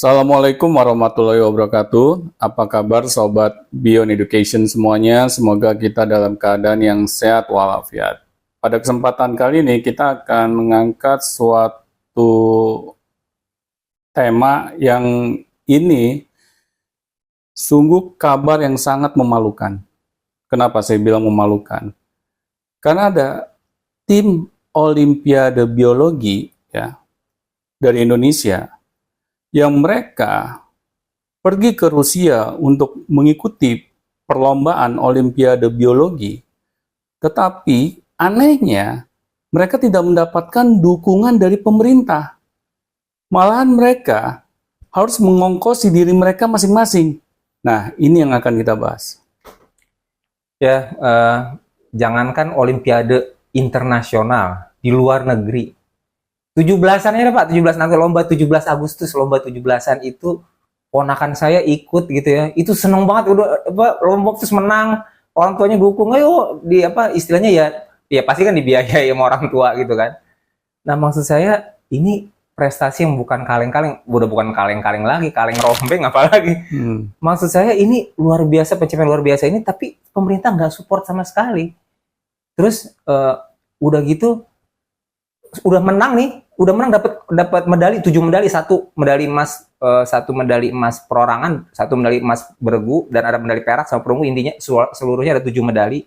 Assalamualaikum warahmatullahi wabarakatuh. Apa kabar sobat Beyond Education semuanya? Semoga kita dalam keadaan yang sehat walafiat. Pada kesempatan kali ini kita akan mengangkat suatu tema yang ini sungguh kabar yang sangat memalukan. Kenapa saya bilang memalukan? Karena ada tim Olimpiade Biologi ya dari Indonesia yang mereka pergi ke Rusia untuk mengikuti perlombaan Olimpiade Biologi, tetapi anehnya mereka tidak mendapatkan dukungan dari pemerintah. Malahan mereka harus mengongkosi diri mereka masing-masing. Nah, ini yang akan kita bahas. Ya, jangankan Olimpiade internasional di luar negeri. 17-an ya Pak, 17 nanti lomba 17 Agustus, lomba 17-an itu ponakan saya ikut gitu ya. Itu seneng banget udah lomba terus menang, orang tuanya dukung. Ayo di istilahnya ya pasti kan dibiayai sama orang tua gitu kan. Nah, maksud saya ini prestasi yang bukan kaleng-kaleng, udah bukan kaleng-kaleng lagi, kaleng rombeng apalagi. Maksud saya ini luar biasa, pencapaian luar biasa ini, tapi pemerintah nggak support sama sekali. Terus udah gitu udah menang nih, udah menang dapat medali 7 medali, satu medali emas perorangan, satu medali emas bergu, dan ada medali perak sama perunggu, intinya seluruhnya ada 7 medali.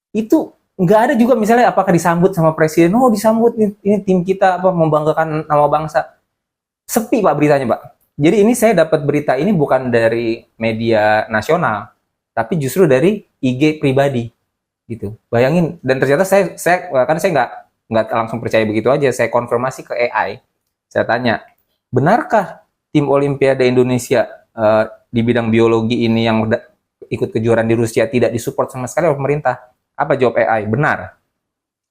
Itu nggak ada juga misalnya apakah disambut sama presiden, oh disambut ini tim kita membanggakan nama bangsa. Sepi Pak beritanya Pak. Jadi ini saya dapat berita ini bukan dari media nasional, tapi justru dari IG pribadi gitu. Bayangin, dan ternyata saya nggak langsung percaya begitu aja, saya konfirmasi ke AI. Saya tanya, benarkah tim Olimpiade Indonesia di bidang biologi ini yang ikut kejuaraan di Rusia tidak disupport sama sekali oleh pemerintah? Apa jawab AI? Benar.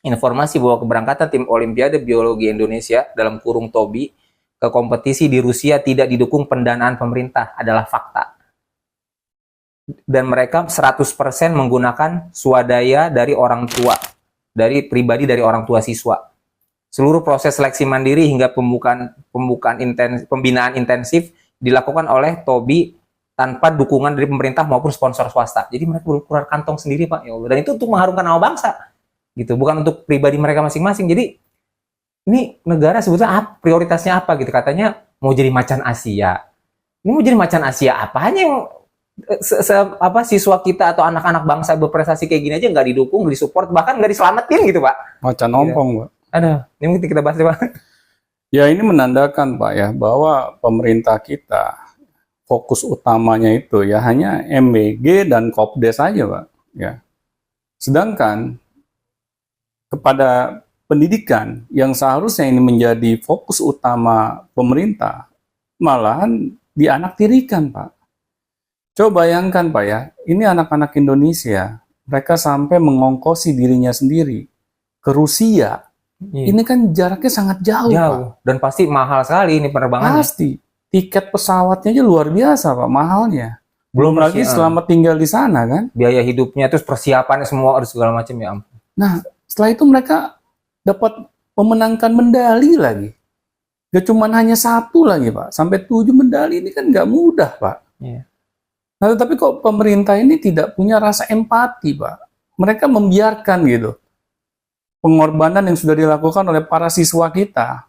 Informasi bahwa keberangkatan tim Olimpiade Biologi Indonesia dalam kurung TOBI ke kompetisi di Rusia tidak didukung pendanaan pemerintah adalah fakta. Dan mereka 100% menggunakan swadaya dari orang tua, dari pribadi dari orang tua siswa. Seluruh proses seleksi mandiri hingga pembinaan intensif dilakukan oleh TOBI tanpa dukungan dari pemerintah maupun sponsor swasta. Jadi mereka keluar kantong sendiri Pak, ya Allah. Dan itu untuk mengharumkan nama bangsa, gitu. Bukan untuk pribadi mereka masing-masing. Jadi ini negara sebetulnya prioritasnya apa gitu? Katanya mau jadi macan Asia. Ini mau jadi macan Asia apanya yang siswa kita atau anak-anak bangsa berprestasi kayak gini aja nggak didukung, nggak disupport, bahkan nggak diselamatin gitu Pak. Macan ompong, Pak. Ada, ini mungkin kita bahas Pak. Ya, ini menandakan Pak ya bahwa pemerintah kita fokus utamanya itu ya hanya MBG dan Kopdes saja Pak. Ya. Sedangkan kepada pendidikan yang seharusnya ini menjadi fokus utama pemerintah, malahan dianaktirikan Pak. Coba bayangkan Pak ya, ini anak-anak Indonesia, mereka sampai mengongkosi dirinya sendiri ke Rusia. Ini kan jaraknya sangat jauh Pak. Dan pasti mahal sekali ini penerbangannya. Pasti. Tiket pesawatnya aja luar biasa Pak, mahalnya. Belum lagi selama tinggal di sana kan. Biaya hidupnya, terus persiapannya semua harus segala macam ya ampun. Nah, setelah itu mereka dapat memenangkan medali lagi. Gak cuma hanya satu lagi Pak, sampai 7 medali ini kan nggak mudah Pak. Iya. Nah, tetapi kok pemerintah ini tidak punya rasa empati, Pak. Mereka membiarkan gitu pengorbanan yang sudah dilakukan oleh para siswa kita.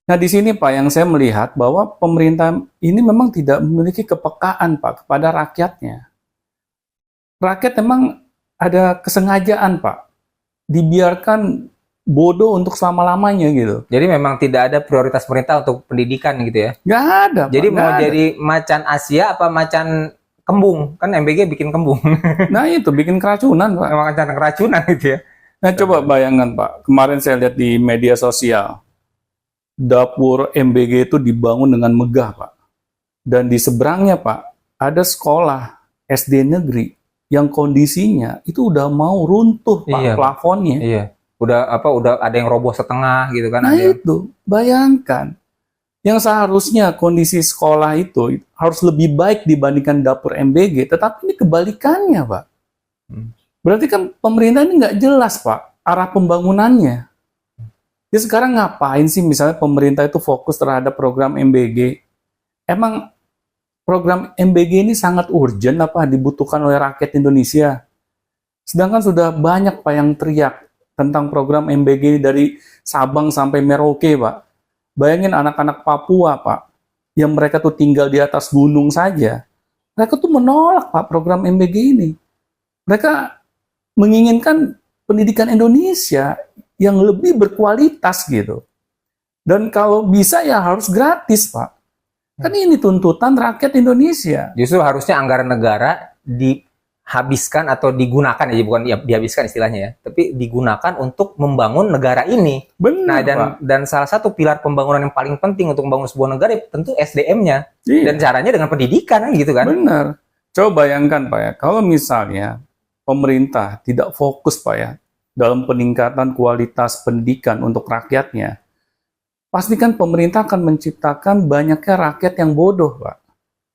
Nah, di sini Pak yang saya melihat bahwa pemerintah ini memang tidak memiliki kepekaan Pak kepada rakyatnya. Rakyat memang ada kesengajaan Pak, dibiarkan bodoh untuk selama-lamanya gitu. Jadi memang tidak ada prioritas pemerintah untuk pendidikan gitu ya? Nggak ada Pak. Jadi mau jadi macan Asia apa macan kembung? Kan MBG bikin kembung. Nah itu, bikin keracunan Pak. Macan keracunan gitu ya? Nah coba bayangkan Pak, kemarin saya lihat di media sosial, dapur MBG itu dibangun dengan megah Pak. Dan di seberangnya Pak, ada sekolah SD negeri yang kondisinya itu udah mau runtuh Pak, iya, plafonnya. Iya. Udah ada yang roboh setengah gitu kan. Nah itu, bayangkan. Yang seharusnya kondisi sekolah itu harus lebih baik dibandingkan dapur MBG, tetapi ini kebalikannya Pak. Berarti kan pemerintah ini nggak jelas Pak, arah pembangunannya. Ya sekarang ngapain sih misalnya pemerintah itu fokus terhadap program MBG? emang program MBG ini sangat urgent apa dibutuhkan oleh rakyat Indonesia? Sedangkan sudah banyak Pak yang teriak tentang program MBG ini dari Sabang sampai Merauke, Pak. Bayangin anak-anak Papua, Pak, yang mereka tuh tinggal di atas gunung saja. Mereka tuh menolak, Pak, program MBG ini. Mereka menginginkan pendidikan Indonesia yang lebih berkualitas gitu. Dan kalau bisa ya harus gratis, Pak. Kan ini tuntutan rakyat Indonesia. Justru harusnya anggaran negara dihabiskan atau digunakan ya, bukan ya, dihabiskan istilahnya ya, tapi digunakan untuk membangun negara ini. Benar, Nah, Pak. dan salah satu pilar pembangunan yang paling penting untuk membangun sebuah negara ya tentu SDM-nya. Iya. Dan caranya dengan pendidikan kan gitu kan. Benar. Coba bayangkan Pak ya, kalau misalnya pemerintah tidak fokus Pak ya dalam peningkatan kualitas pendidikan untuk rakyatnya, pastikan pemerintah akan menciptakan banyaknya rakyat yang bodoh, Pak.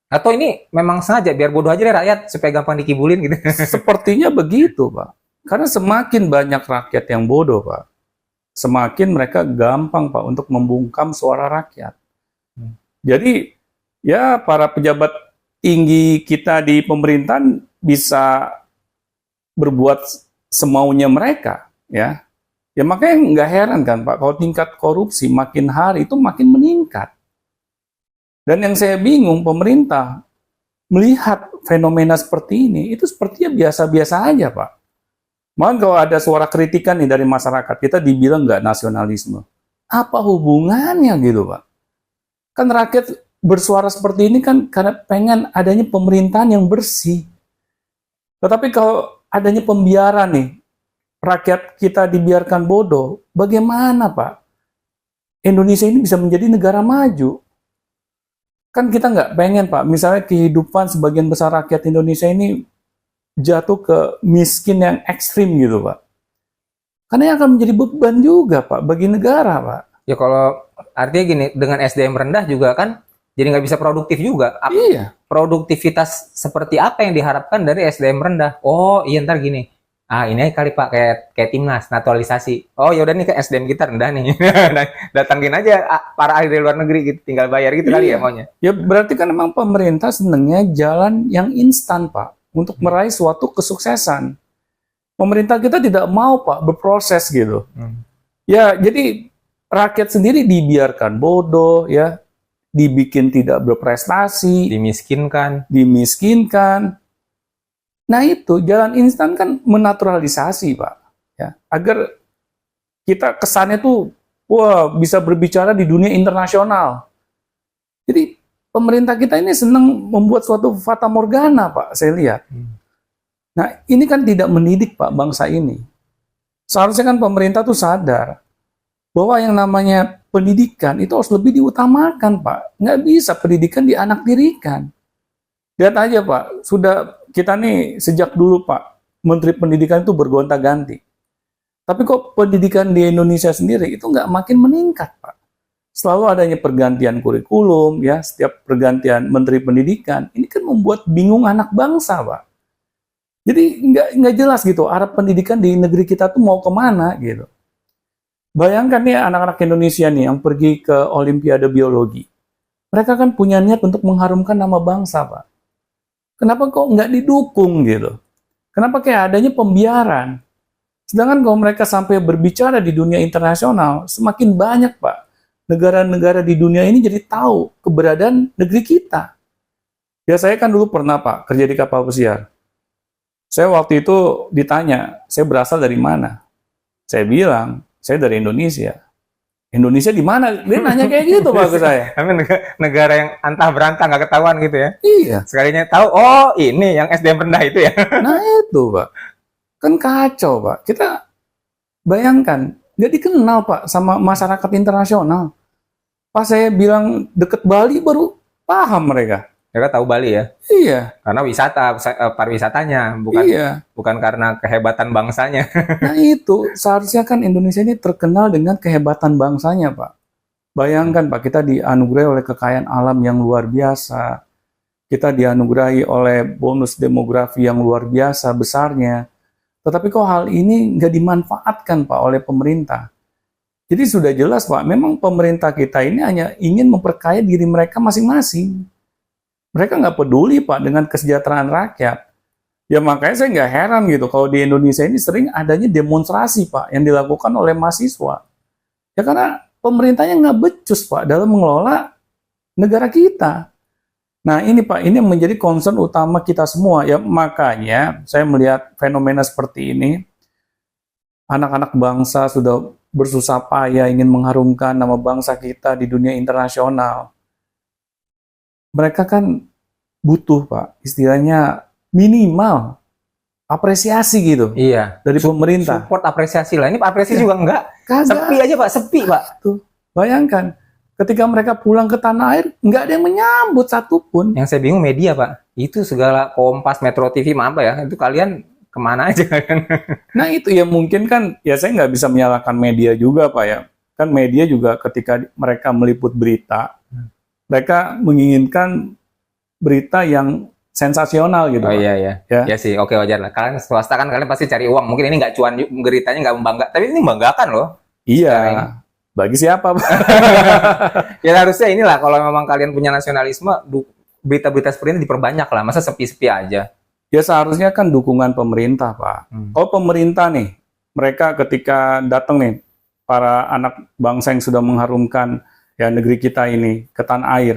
Atau ini memang sengaja biar bodoh aja deh rakyat supaya gampang dikibulin gitu. Sepertinya begitu, Pak. Karena semakin banyak rakyat yang bodoh, Pak, semakin mereka gampang, Pak, untuk membungkam suara rakyat. Jadi, ya para pejabat tinggi kita di pemerintahan bisa berbuat semaunya mereka, ya. Ya makanya nggak heran kan, Pak, kalau tingkat korupsi makin hari itu makin meningkat. Dan yang saya bingung, pemerintah melihat fenomena seperti ini, itu sepertinya biasa-biasa aja, Pak. Malah kalau ada suara kritikan nih dari masyarakat, kita dibilang nggak nasionalisme. Apa hubungannya gitu, Pak? Kan rakyat bersuara seperti ini kan karena pengen adanya pemerintahan yang bersih. Tetapi kalau adanya pembiaran nih, rakyat kita dibiarkan bodoh, bagaimana, Pak? Indonesia ini bisa menjadi negara maju. Kan kita nggak pengen, Pak, misalnya kehidupan sebagian besar rakyat Indonesia ini jatuh ke miskin yang ekstrim gitu, Pak. Karena yang akan menjadi beban juga, Pak, bagi negara, Pak. Ya kalau artinya gini, dengan SDM rendah juga kan jadi nggak bisa produktif juga. Iya. Produktivitas seperti apa yang diharapkan dari SDM rendah? Oh iya ntar gini, ini kali Pak kayak timnas naturalisasi. Oh ya udah nih ke SDM kita rendah nih, datangin aja para ahli dari luar negeri gitu, tinggal bayar gitu kali ya maunya. Ya berarti kan memang pemerintah senangnya jalan yang instan, Pak, untuk meraih suatu kesuksesan. Pemerintah kita tidak mau, Pak, berproses gitu. Ya jadi rakyat sendiri dibiarkan bodoh, ya, dibikin tidak berprestasi, dimiskinkan. Nah itu jalan instan kan menaturalisasi, Pak, ya, agar kita kesannya tuh wah bisa berbicara di dunia internasional. Jadi pemerintah kita ini senang membuat suatu fata morgana, Pak, saya lihat. Nah ini kan tidak mendidik, Pak, bangsa ini. Seharusnya kan pemerintah tuh sadar bahwa yang namanya pendidikan itu harus lebih diutamakan, Pak. Nggak bisa pendidikan dianaktirikan. Lihat aja, Pak, sudah kita nih sejak dulu, Pak, Menteri Pendidikan itu bergonta-ganti. Tapi kok pendidikan di Indonesia sendiri itu nggak makin meningkat, Pak. Selalu adanya pergantian kurikulum, ya, setiap pergantian Menteri Pendidikan, ini kan membuat bingung anak bangsa, Pak. Jadi nggak jelas gitu, arah pendidikan di negeri kita tuh mau kemana, gitu. Bayangkan nih anak-anak Indonesia nih yang pergi ke Olimpiade Biologi. Mereka kan punya niat untuk mengharumkan nama bangsa, Pak. Kenapa kok nggak didukung gitu? Kenapa kayak adanya pembiaran? Sedangkan kalau mereka sampai berbicara di dunia internasional, semakin banyak, Pak, negara-negara di dunia ini jadi tahu keberadaan negeri kita. Ya saya kan dulu pernah, Pak, kerja di kapal pesiar. Saya waktu itu ditanya, saya berasal dari mana? Saya bilang, saya dari Indonesia. Indonesia di mana? Dia nanya kayak gitu, Pak, ke saya. Negara yang antah berantah nggak ketahuan gitu ya. Iya. Sekalinya tahu, oh ini yang SDM rendah itu ya. Nah itu, Pak. Kan kacau, Pak. Kita bayangkan, nggak dikenal, Pak, sama masyarakat internasional. Pas saya bilang deket Bali, baru paham mereka. Mereka tahu Bali ya? Iya. Karena wisata, pariwisatanya, bukan karena kehebatan bangsanya. Nah itu, seharusnya kan Indonesia ini terkenal dengan kehebatan bangsanya, Pak. Bayangkan, Pak, kita dianugerahi oleh kekayaan alam yang luar biasa. Kita dianugerahi oleh bonus demografi yang luar biasa besarnya. Tetapi kok hal ini nggak dimanfaatkan, Pak, oleh pemerintah. Jadi sudah jelas Pak, memang pemerintah kita ini hanya ingin memperkaya diri mereka masing-masing. Mereka nggak peduli Pak dengan kesejahteraan rakyat. Ya makanya saya nggak heran gitu kalau di Indonesia ini sering adanya demonstrasi Pak yang dilakukan oleh mahasiswa. Ya karena pemerintahnya nggak becus Pak dalam mengelola negara kita. Nah ini Pak, ini yang menjadi concern utama kita semua. Ya makanya saya melihat fenomena seperti ini, anak-anak bangsa sudah bersusah payah ingin mengharumkan nama bangsa kita di dunia internasional. Mereka kan butuh Pak, istilahnya minimal apresiasi gitu Iya. dari pemerintah. Support apresiasi lah. Ini apresiasi juga enggak. Kagak. Sepi aja Pak, sepi Pak. Tuh, bayangkan ketika mereka pulang ke tanah air, nggak ada yang menyambut satupun. Yang saya bingung media Pak. Itu segala Kompas, Metro TV, apa ya? Itu kalian kemana aja kan? Nah itu ya mungkin kan, ya saya nggak bisa menyalahkan media juga Pak ya. Kan media juga ketika mereka meliput berita, mereka menginginkan berita yang sensasional gitu Oh Pak. iya iya. Ya. Ya sih, oke wajar lah. Kalian swasta kan kalian pasti cari uang. Mungkin ini nggak cuan, beritanya nggak membanggakan. Tapi ini membanggakan loh. Iya, Sekarang ini. bagi siapa Pak? Ya harusnya inilah kalau memang kalian punya nasionalisme, berita-berita seperti ini diperbanyak lah. Masa sepi-sepi aja. Ya seharusnya kan dukungan pemerintah Pak. Kalau pemerintah nih, mereka ketika datang nih, para anak bangsa yang sudah mengharumkan ya negeri kita ini ke tanah air,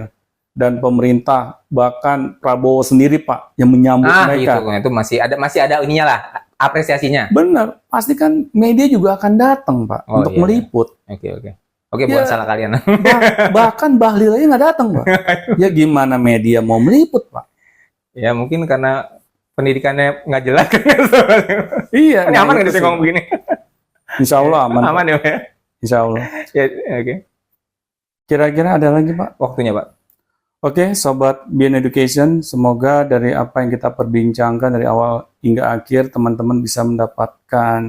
dan pemerintah bahkan Prabowo sendiri Pak yang menyambut mereka. Itu masih ada ininya lah, apresiasinya. Benar, pasti kan media juga akan datang Pak Oh, untuk iya, meliput. Oke, Ya. bukan salah kalian. Bahkan Bahlil aja nggak datang Pak. Ya gimana media mau meliput Pak? Ya mungkin karena pendidikannya nggak jelas. Iya. Ini aman nggak itu sih sih. ngomong begini? Insya Allah aman. Aman ya Pak ya? Insya Allah. Ya, oke. Kira-kira ada lagi Pak? Waktunya Pak. Oke, Sobat Bien Education, semoga dari apa yang kita perbincangkan dari awal hingga akhir, teman-teman bisa mendapatkan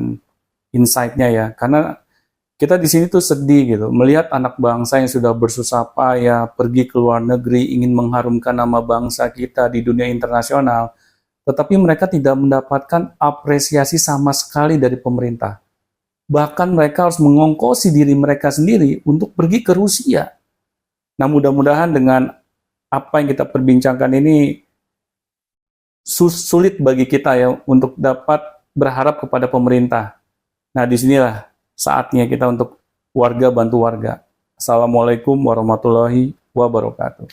insight-nya ya. Karena kita di sini tuh sedih gitu, melihat anak bangsa yang sudah bersusah payah, pergi ke luar negeri, ingin mengharumkan nama bangsa kita di dunia internasional, tetapi mereka tidak mendapatkan apresiasi sama sekali dari pemerintah. Bahkan mereka harus mengongkosi diri mereka sendiri untuk pergi ke Rusia. Nah, mudah-mudahan dengan apa yang kita perbincangkan ini sulit bagi kita ya untuk dapat berharap kepada pemerintah. Nah, disinilah saatnya kita untuk warga bantu warga. Assalamualaikum warahmatullahi wabarakatuh.